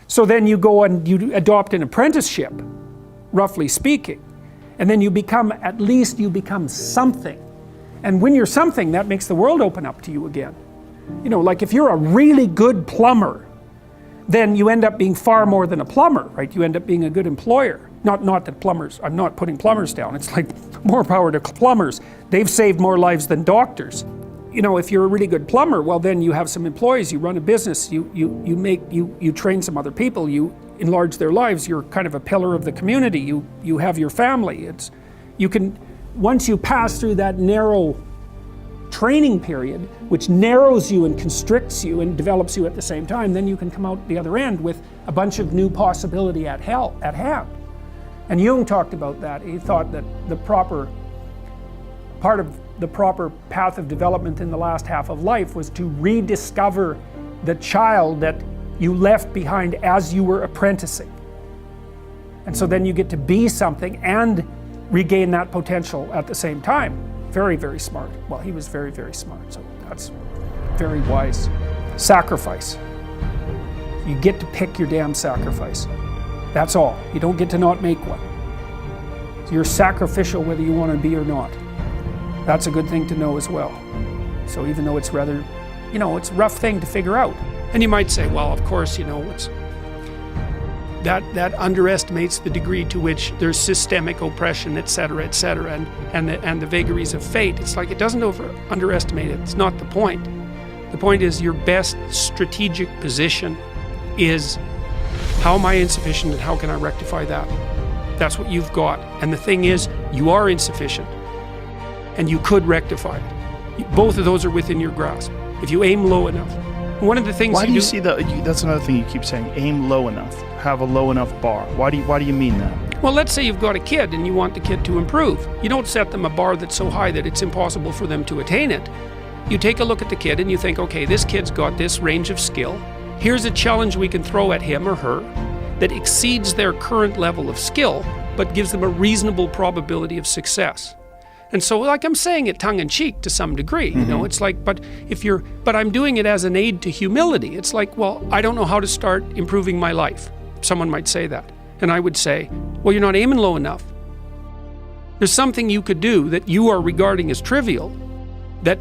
So then you go and you adopt an apprenticeship, roughly speaking, and then you become, at least you become something. And when you're something, that makes the world open up to you again. You know, like if you're a really good plumber, then you end up being far more than a plumber, right? You end up being a good employer. Not that plumbers, I'm not putting plumbers down, it's like more power to plumbers. They've saved more lives than doctors. You know, if you're a really good plumber, well then you have some employees, you run a business, you train some other people, you enlarge their lives, you're kind of a pillar of the community, you have your family. Once you pass through that narrow training period, which narrows you and constricts you and develops you at the same time, then you can come out the other end with a bunch of new possibility at hand. And Jung talked about that. He thought that part of the proper path of development in the last half of life was to rediscover the child that you left behind as you were apprenticing. And so then you get to be something and regain that potential at the same time. Very, very smart. Well, he was very, very smart, so that's very wise. Sacrifice. You get to pick your damn sacrifice. That's all. You don't get to not make one. You're sacrificial whether you want to be or not. That's a good thing to know as well. So even though it's rather, you know, it's a rough thing to figure out. And you might say, well, of course, you know, that underestimates the degree to which there's systemic oppression, etc., and the vagaries of fate. It's like it doesn't underestimate it. It's not the point. The point is your best strategic position is, how am I insufficient and how can I rectify that? That's what you've got. And the thing is, you are insufficient and you could rectify it. Both of those are within your grasp if you aim low enough. One of the things Why do you see that? That's another thing you keep saying, aim low enough, have a low enough bar. Why do you mean that? Well, let's say you've got a kid and you want the kid to improve. You don't set them a bar that's so high that it's impossible for them to attain it. You take a look at the kid and you think, okay, this kid's got this range of skill. Here's a challenge we can throw at him or her that exceeds their current level of skill, but gives them a reasonable probability of success. And so, like, I'm saying it tongue-in-cheek to some degree, you know, it's like, but I'm doing it as an aid to humility. It's like, well, I don't know how to start improving my life. Someone might say that. And I would say, well, you're not aiming low enough. There's something you could do that you are regarding as trivial, that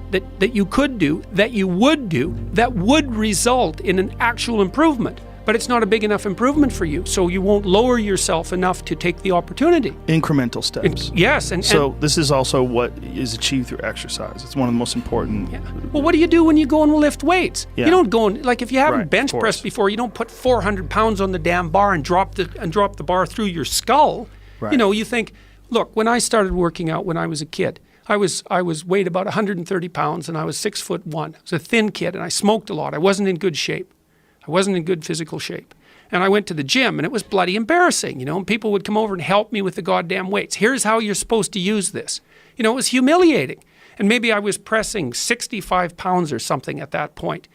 you could do, that you would do, that would result in an actual improvement. But it's not a big enough improvement for you, so you won't lower yourself enough to take the opportunity. Incremental steps. Yes. So this is also what is achieved through exercise. It's one of the most important. Yeah. Well, what do you do when you go and lift weights? Yeah. You don't go and, like, if you haven't bench pressed before, you don't put 400 pounds on the damn bar and drop the bar through your skull. Right. You know, you think, look, when I started working out when I was a kid, I was weighed about 130 pounds and I was 6'1". I was a thin kid and I smoked a lot. I wasn't in good shape. I wasn't in good physical shape. And I went to the gym and it was bloody embarrassing, you know, and people would come over and help me with the goddamn weights. Here's how you're supposed to use this. You know, it was humiliating. And maybe I was pressing 65 pounds or something at that point,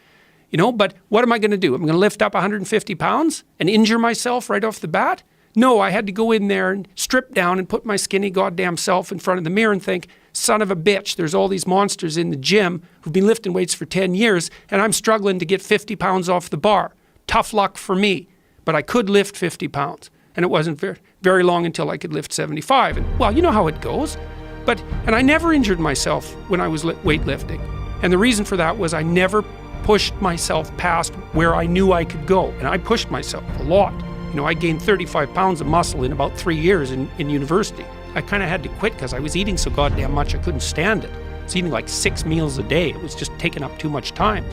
you know, but what am I going to do? I'm going to lift up 150 pounds and injure myself right off the bat? No, I had to go in there and strip down and put my skinny goddamn self in front of the mirror and think, son of a bitch, there's all these monsters in the gym who've been lifting weights for 10 years and I'm struggling to get 50 pounds off the bar. Tough luck for me, but I could lift 50 pounds. And it wasn't very long until I could lift 75. And well, you know how it goes. And I never injured myself when I was weightlifting. And the reason for that was I never pushed myself past where I knew I could go. And I pushed myself a lot. You know, I gained 35 pounds of muscle in about 3 years in university. I kind of had to quit because I was eating so goddamn much I couldn't stand it. I was eating like 6 meals a day. It was just taking up too much time.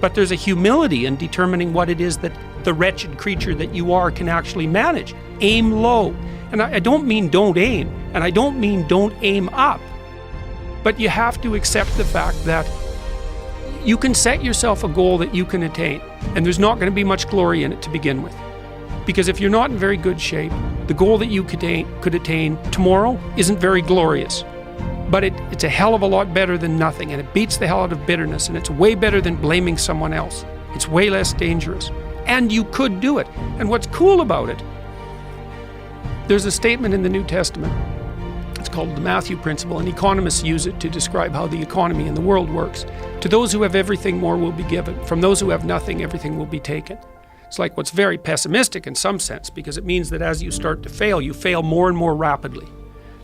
But there's a humility in determining what it is that the wretched creature that you are can actually manage. Aim low. And I don't mean don't aim, and I don't mean don't aim up. But you have to accept the fact that you can set yourself a goal that you can attain, and there's not going to be much glory in it to begin with. Because if you're not in very good shape, the goal that you could attain tomorrow isn't very glorious. But it's a hell of a lot better than nothing, and it beats the hell out of bitterness, and it's way better than blaming someone else. It's way less dangerous. And you could do it. And what's cool about it, there's a statement in the New Testament. It's called the Matthew Principle, and economists use it to describe how the economy in the world works. To those who have everything, more will be given. From those who have nothing, everything will be taken. It's like what's very pessimistic in some sense, because it means that as you start to fail, you fail more and more rapidly.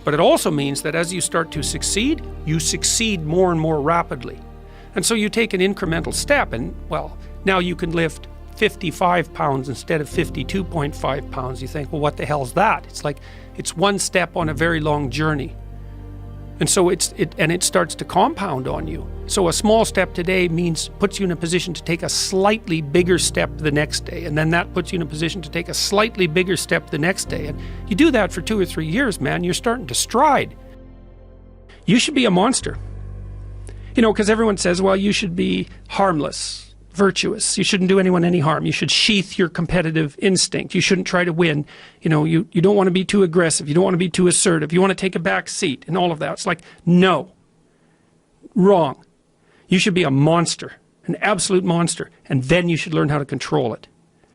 But it also means that as you start to succeed, you succeed more and more rapidly. And so you take an incremental step and, well, now you can lift 55 pounds instead of 52.5 pounds. You think, well, what the hell's that? It's like, it's one step on a very long journey. And so it starts to compound on you. So a small step today puts you in a position to take a slightly bigger step the next day. And then that puts you in a position to take a slightly bigger step the next day. And you do that for 2 or 3 years, man, you're starting to stride. You should be a monster. You know, because everyone says, well, you should be harmless, virtuous. You shouldn't do anyone any harm. You should sheath your competitive instinct. You shouldn't try to win. You know, you don't want to be too aggressive. You don't want to be too assertive. You want to take a back seat and all of that. It's like, no. Wrong. You should be a monster, an absolute monster. And then you should learn how to control it.